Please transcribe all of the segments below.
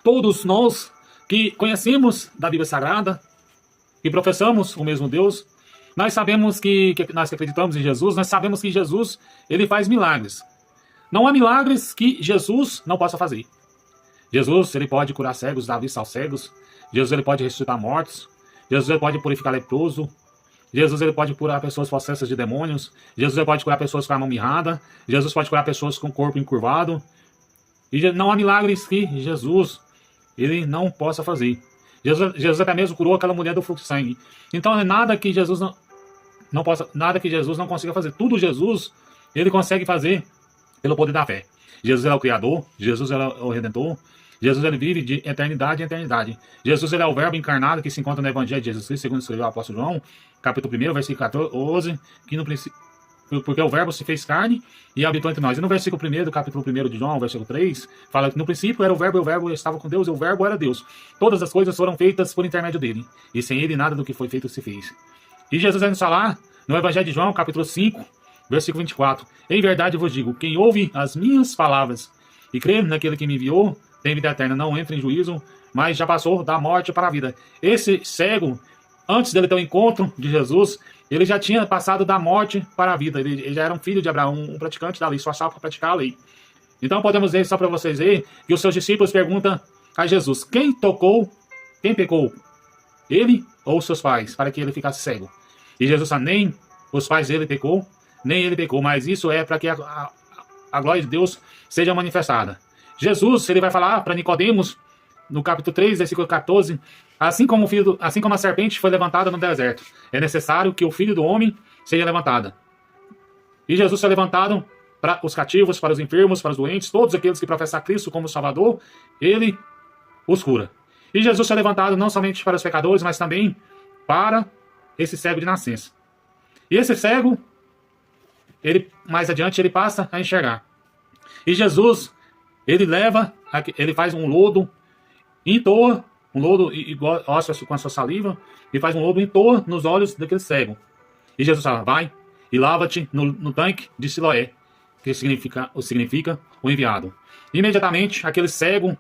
Todos nós que conhecemos da Bíblia Sagrada, que professamos o mesmo Deus, nós sabemos nós que acreditamos em Jesus, nós sabemos que Jesus, ele faz milagres. Não há milagres que Jesus não possa fazer. Jesus, ele pode curar cegos, dar vista aos cegos. Jesus, ele pode ressuscitar mortos. Jesus, ele pode purificar leproso. Jesus, ele pode curar pessoas possessas de demônios. Jesus, ele pode curar pessoas com a mão mirrada. Jesus pode curar pessoas com o corpo encurvado. E não há milagres que Jesus, ele não possa fazer. Jesus até mesmo curou aquela mulher do fluxo de sangue. Então é nada que Jesus nada que Jesus não consiga fazer. Tudo Jesus, ele consegue fazer pelo poder da fé. Jesus é o Criador, Jesus é o Redentor, Jesus ele vive de eternidade em eternidade. Jesus ele é o Verbo encarnado que se encontra no Evangelho de Jesus Cristo, segundo escreveu o apóstolo João, capítulo 1, versículo 14, que no princípio, porque o Verbo se fez carne e habitou entre nós. E no versículo 1 do capítulo 1 de João, versículo 3, fala que no princípio era o Verbo, e o Verbo estava com Deus, e o Verbo era Deus. Todas as coisas foram feitas por intermédio dele, e sem ele nada do que foi feito se fez. E Jesus vai nos falar no Evangelho de João, capítulo 5, versículo 24. Em verdade vos digo, quem ouve as minhas palavras e crê naquele que me enviou, tem vida eterna, não entra em juízo, mas já passou da morte para a vida. Esse cego, antes dele ter o encontro de Jesus, ele já tinha passado da morte para a vida. Ele já era um filho de Abraão, um praticante da lei, só achava para praticar a lei. Então podemos ver, só para vocês verem, que os seus discípulos perguntam a Jesus, quem pecou? Ele ou seus pais, para que ele ficasse cego? E Jesus fala, nem os pais dele pecou, nem ele pecou, mas isso é para que a glória de Deus seja manifestada. Jesus, ele vai falar para Nicodemos, no capítulo 3, versículo 14, assim como a serpente foi levantada no deserto, é necessário que o Filho do Homem seja levantado. E Jesus foi levantado para os cativos, para os enfermos, para os doentes, todos aqueles que professam Cristo como Salvador, ele os cura. E Jesus foi levantado não somente para os pecadores, mas também para esse cego de nascença. E esse cego, mais adiante, ele passa a enxergar. E Jesus, ele faz um lodo, entoa, um lodo igual com a sua saliva, e faz um lodo, entoa nos olhos daquele cego. E Jesus fala, vai e lava-te no tanque de Siloé, que significa o enviado. Imediatamente, aquele cego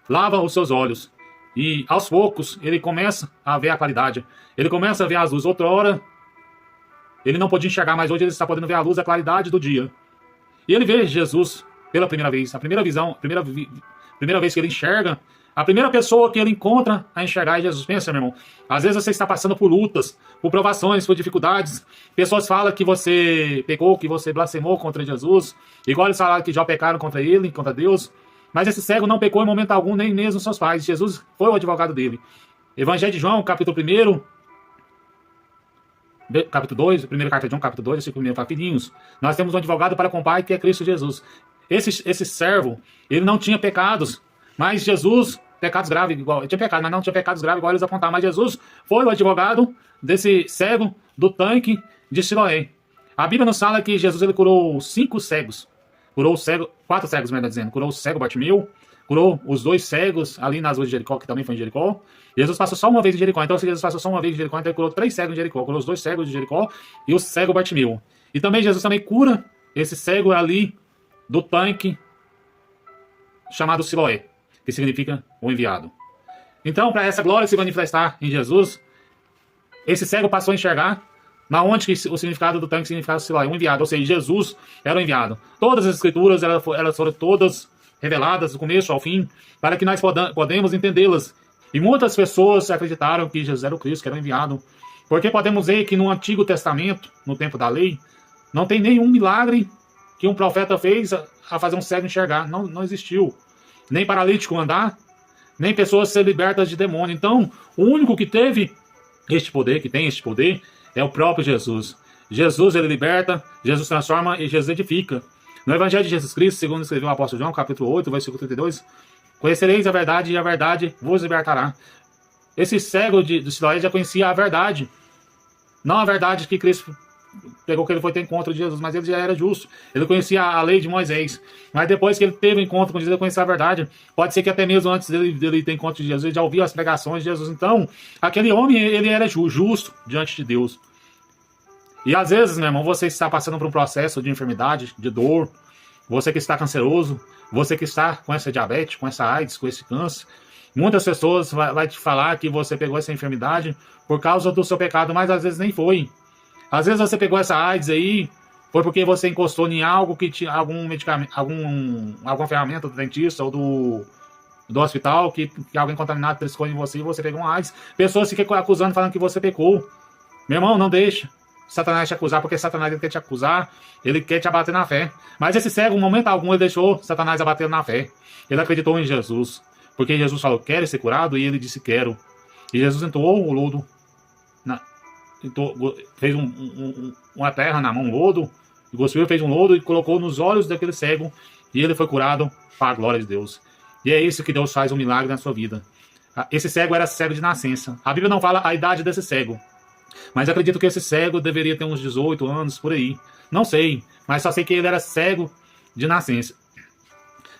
lava os seus olhos. E aos poucos, ele começa a ver a claridade. Ele começa a ver as luzes. Outrora, ele não podia enxergar, mas hoje ele está podendo ver a luz, a claridade do dia. E ele vê Jesus pela primeira vez. A primeira vez que ele enxerga, a primeira pessoa que ele encontra a enxergar é Jesus. Pensa, meu irmão, às vezes você está passando por lutas, por provações, por dificuldades. Pessoas falam que você pecou, que você blasfemou contra Jesus. Igual eles falaram que já pecaram contra ele, contra Deus. Mas esse cego não pecou em momento algum, nem mesmo seus pais. Jesus foi o advogado dele. Evangelho de João, capítulo 1, capítulo 2, primeira carta de João, capítulo 2, versículo 1, fala, filhinhos, nós temos um advogado para com o Pai, que é Cristo Jesus. Esse servo, ele não tinha pecados, mas Jesus, pecados graves, igual, ele tinha pecado, mas não tinha pecados graves, igual eles apontaram, mas Jesus foi o advogado desse cego do tanque de Siloé. A Bíblia nos fala que Jesus ele curou 5 cegos, curou o cego, 4 cegos, melhor dizendo, curou o cego Bartimeu, curou os 2 cegos ali nas ruas de Jericó, que também foi em Jericó. Jesus passou só uma vez em Jericó, então se Jesus passou só uma vez em Jericó, então ele curou 3 cegos em Jericó, curou os 2 cegos de Jericó e o cego Bartimeu. E também Jesus também cura esse cego ali do tanque chamado Siloé, que significa o enviado. Então, para essa glória se manifestar em Jesus, esse cego passou a enxergar na onde que o significado do tanque significava Siloé, um enviado, ou seja, Jesus era o enviado. Todas as escrituras elas foram todas reveladas do começo ao fim, para que nós podemos entendê-las. E muitas pessoas acreditaram que Jesus era o Cristo, que era o enviado. Porque podemos ver que no Antigo Testamento, no tempo da lei, não tem nenhum milagre que um profeta fez a fazer um cego enxergar. Não existiu. Nem paralítico andar, nem pessoas ser libertas de demônio. Então, o único que teve este poder, que tem este poder, é o próprio Jesus. Jesus, ele liberta, Jesus transforma e Jesus edifica. No Evangelho de Jesus Cristo, segundo escreveu o apóstolo João, capítulo 8, versículo 32, conhecereis a verdade e a verdade vos libertará. Esse cego de Siloé já conhecia a verdade. Não a verdade que Cristo pegou, que ele foi ter encontro de Jesus, mas ele já era justo. Ele conhecia a lei de Moisés. Mas depois que ele teve encontro com Jesus, ele conhecia a verdade. Pode ser que até mesmo antes dele ter encontro de Jesus, ele já ouviu as pregações de Jesus. Então, aquele homem, ele era justo diante de Deus. E às vezes, meu irmão, você está passando por um processo de enfermidade, de dor, você que está canceroso, Você que está com essa diabetes, com essa AIDS, com esse câncer, muitas pessoas vai te falar que você pegou essa enfermidade por causa do seu pecado, mas às vezes nem foi. Às vezes você pegou essa AIDS aí, foi porque você encostou em algo que tinha algum medicamento, alguma ferramenta do dentista ou do hospital, que alguém contaminado triscou em você e você pegou uma AIDS. Pessoas ficam acusando, falando que você pecou. Meu irmão, não deixa Satanás te acusar, porque Satanás ele quer te acusar, ele quer te abater na fé. Mas esse cego, em momento algum, ele deixou Satanás abater na fé. Ele acreditou em Jesus, porque Jesus falou, quer ser curado? E ele disse, quero. E Jesus entoou o lodo, fez uma terra na mão, um lodo, e cuspiu, fez um lodo e colocou nos olhos daquele cego, e ele foi curado para a glória de Deus. E é isso que Deus faz um milagre na sua vida. Esse cego era cego de nascença. A Bíblia não fala a idade desse cego, mas acredito que esse cego deveria ter uns 18 anos, por aí. Não sei, mas só sei que ele era cego de nascença.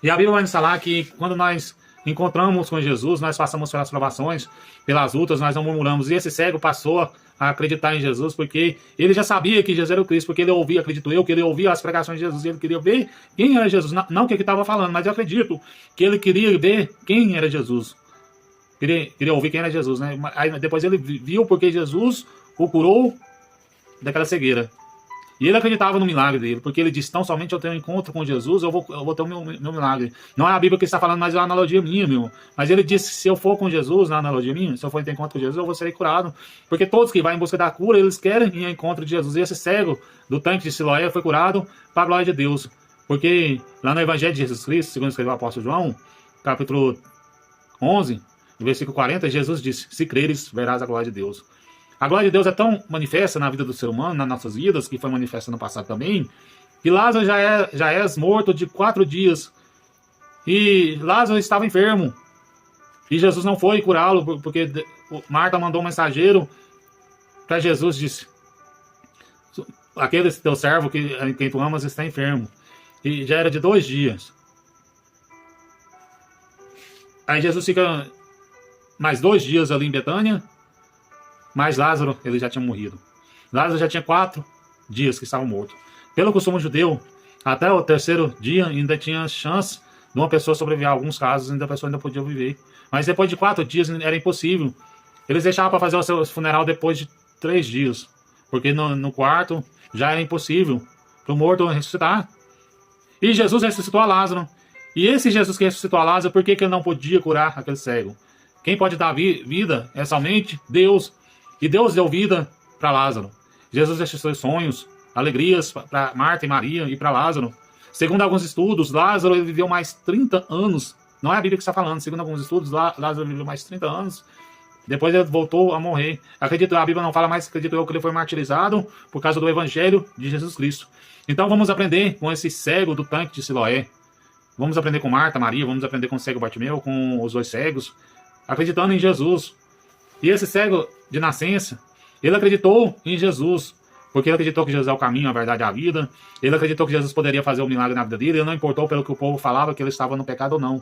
E a Bíblia vai nos falar que quando nós encontramos com Jesus, nós passamos pelas provações, pelas lutas, nós não murmuramos. E esse cego passou a acreditar em Jesus, porque ele já sabia que Jesus era o Cristo, porque ele ouvia, acredito eu, que ele ouvia as pregações de Jesus, e ele queria ver quem era Jesus. Não o que ele estava falando, mas eu acredito que ele queria ver quem era Jesus. Queria ouvir quem era Jesus, né? Aí depois ele viu porque Jesus o curou daquela cegueira. E ele acreditava no milagre dele, porque ele disse, tão somente eu tenho um encontro com Jesus, eu vou ter o meu milagre. Não é a Bíblia que está falando, mas é uma analogia minha, meu. Mas ele disse, se eu for com Jesus, na analogia minha, se eu for ter encontro com Jesus, eu vou ser curado. Porque todos que vão em busca da cura, eles querem ir ao encontro de Jesus. E esse cego do tanque de Siloé foi curado para a glória de Deus. Porque lá no Evangelho de Jesus Cristo, segundo escreveu o apóstolo João, capítulo 11, versículo 40, Jesus disse, se creres, verás a glória de Deus. A glória de Deus é tão manifesta na vida do ser humano, nas nossas vidas, que foi manifesta no passado também, que Lázaro já é morto de 4 dias. E Lázaro estava enfermo. E Jesus não foi curá-lo, porque Marta mandou um mensageiro para Jesus, disse, aquele teu servo quem tu amas está enfermo. E já era de 2 dias. Aí Jesus fica mais 2 dias ali em Betânia, mas Lázaro, ele já tinha morrido. Lázaro já tinha 4 dias que estava morto. Pelo costume judeu, até o 3º dia ainda tinha chance de uma pessoa sobreviver. Em alguns casos, a pessoa ainda podia viver. Mas depois de 4 dias era impossível. Eles deixavam para fazer o seu funeral depois de 3 dias. Porque no quarto já era impossível para o morto ressuscitar. E Jesus ressuscitou a Lázaro. E esse Jesus que ressuscitou a Lázaro, por que ele não podia curar aquele cego? Quem pode dar vida é somente Deus. E Deus deu vida para Lázaro. Jesus ressuscitou sonhos, alegrias para Marta e Maria e para Lázaro. Segundo alguns estudos, Lázaro ele viveu mais 30 anos. Não é a Bíblia que está falando. Segundo alguns estudos, Lázaro viveu mais 30 anos. Depois ele voltou a morrer. Acredito, a Bíblia não fala mais, acredito eu que ele foi martirizado por causa do Evangelho de Jesus Cristo. Então vamos aprender com esse cego do tanque de Siloé. Vamos aprender com Marta, Maria, vamos aprender com o cego Bartimeu, com os 2 cegos, acreditando em Jesus. E esse cego de nascença, ele acreditou em Jesus, porque ele acreditou que Jesus é o caminho, a verdade e a vida. Ele acreditou que Jesus poderia fazer um milagre na vida dele. Ele não importou pelo que o povo falava, que ele estava no pecado ou não.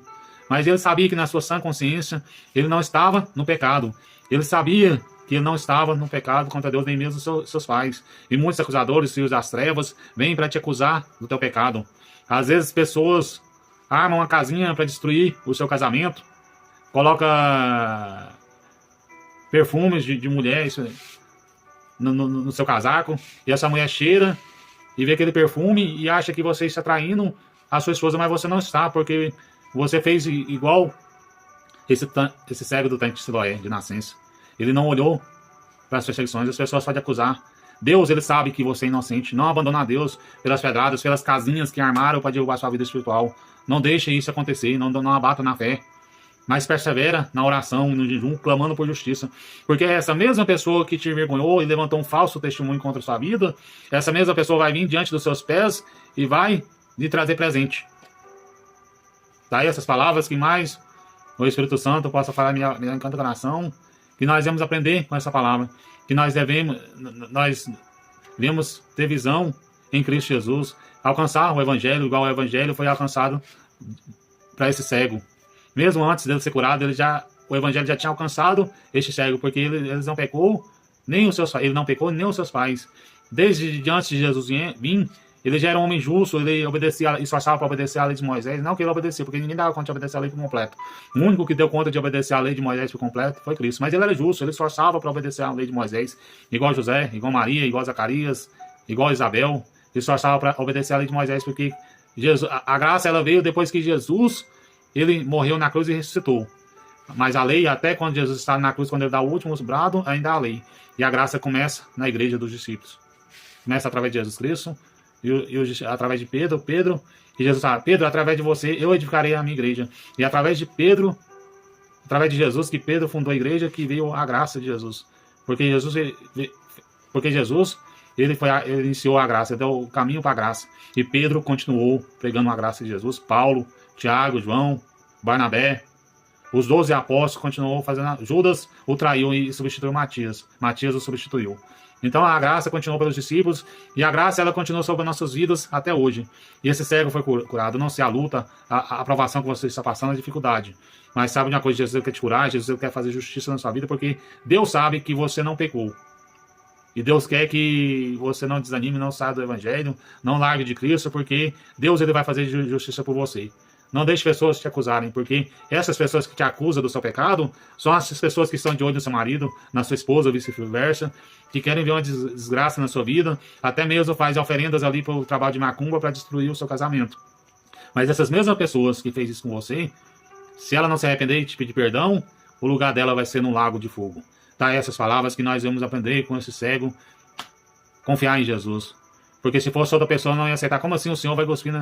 Mas ele sabia que na sua sã consciência, ele não estava no pecado. Ele sabia que ele não estava no pecado contra Deus, nem mesmo seus pais. E muitos acusadores, filhos das trevas, vêm para te acusar do teu pecado. Às vezes pessoas armam uma casinha para destruir o seu casamento, coloca perfumes de mulher no seu casaco, e essa mulher cheira e vê aquele perfume e acha que você está traindo a sua esposa, mas você não está, porque você fez igual esse cego do tanque de Siloé, de nascença. Ele não olhou para as perseguições, as pessoas podem acusar. Deus, ele sabe que você é inocente. Não abandona Deus pelas pedradas, pelas casinhas que armaram para derrubar sua vida espiritual. Não deixe isso acontecer, não abata na fé. Mas persevera na oração, no jejum, clamando por justiça. Porque essa mesma pessoa que te envergonhou e levantou um falso testemunho contra a sua vida, essa mesma pessoa vai vir diante dos seus pés e vai lhe trazer presente. Daí essas palavras que mais o Espírito Santo possa falar minha encanta coração, que nós devemos aprender com essa palavra, que nós devemos ter visão em Cristo Jesus, alcançar o Evangelho, igual o Evangelho foi alcançado para esse cego. Mesmo antes dele ser curado, o Evangelho já tinha alcançado este cego, porque ele não pecou nem os seus pais. Desde antes de Jesus vir, Ele já era um homem justo, ele obedecia, esforçava para obedecer a lei de Moisés. Não que ele obedecia, porque ninguém dava conta de obedecer a lei por completo. O único que deu conta de obedecer a lei de Moisés por completo foi Cristo. Mas ele era justo, ele esforçava para obedecer a lei de Moisés, igual José, igual Maria, igual Zacarias, igual Isabel. Ele esforçava para obedecer a lei de Moisés, porque Jesus, a graça ela veio depois que Jesus ele morreu na cruz e ressuscitou. Mas a lei, até quando Jesus está na cruz, quando ele dá o último brado, ainda há a lei. E a graça começa na igreja dos discípulos. Começa através de Jesus Cristo, através de Pedro, e Jesus fala, Pedro, através de você, eu edificarei a minha igreja. E através de Pedro, através de Jesus, que Pedro fundou a igreja, que veio a graça de Jesus. Porque Jesus, ele iniciou a graça, ele deu o caminho para a graça. E Pedro continuou pregando a graça de Jesus. Paulo, Tiago, João, Barnabé, os 12 apóstolos continuou fazendo. Judas o traiu e substituiu Matias. Matias o substituiu. Então a graça continuou pelos discípulos e a graça ela continuou sobre nossas vidas até hoje. E esse cego foi curado. Não sei a luta, a aprovação que você está passando, a dificuldade. Mas sabe de uma coisa, Jesus quer te curar, Jesus quer fazer justiça na sua vida, porque Deus sabe que você não pecou. E Deus quer que você não desanime, não saia do evangelho, não largue de Cristo, porque Deus ele vai fazer justiça por você. Não deixe pessoas te acusarem, porque essas pessoas que te acusam do seu pecado são essas pessoas que estão de olho no seu marido, na sua esposa, vice-versa, que querem ver uma desgraça na sua vida, até mesmo faz oferendas ali para o trabalho de macumba para destruir o seu casamento. Mas essas mesmas pessoas que fez isso com você, se ela não se arrepender e te pedir perdão, o lugar dela vai ser no lago de fogo. Tá, essas palavras que nós vamos aprender com esse cego, confiar em Jesus. Porque se fosse outra pessoa não ia aceitar. Como assim o Senhor vai cuspir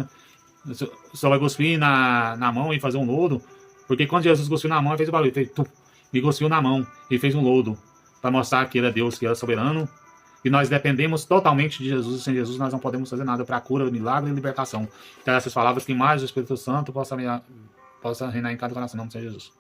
na mão e fazer um lodo? Porque quando Jesus cuspiu na mão, ele fez o barulho, fez tum, e cuspiu na mão e fez um lodo, para mostrar que ele é Deus, que ele é soberano. E nós dependemos totalmente de Jesus, e sem Jesus nós não podemos fazer nada para a cura, milagre e libertação. Então essas palavras que mais o Espírito Santo possa reinar em cada coração, em nome de Jesus.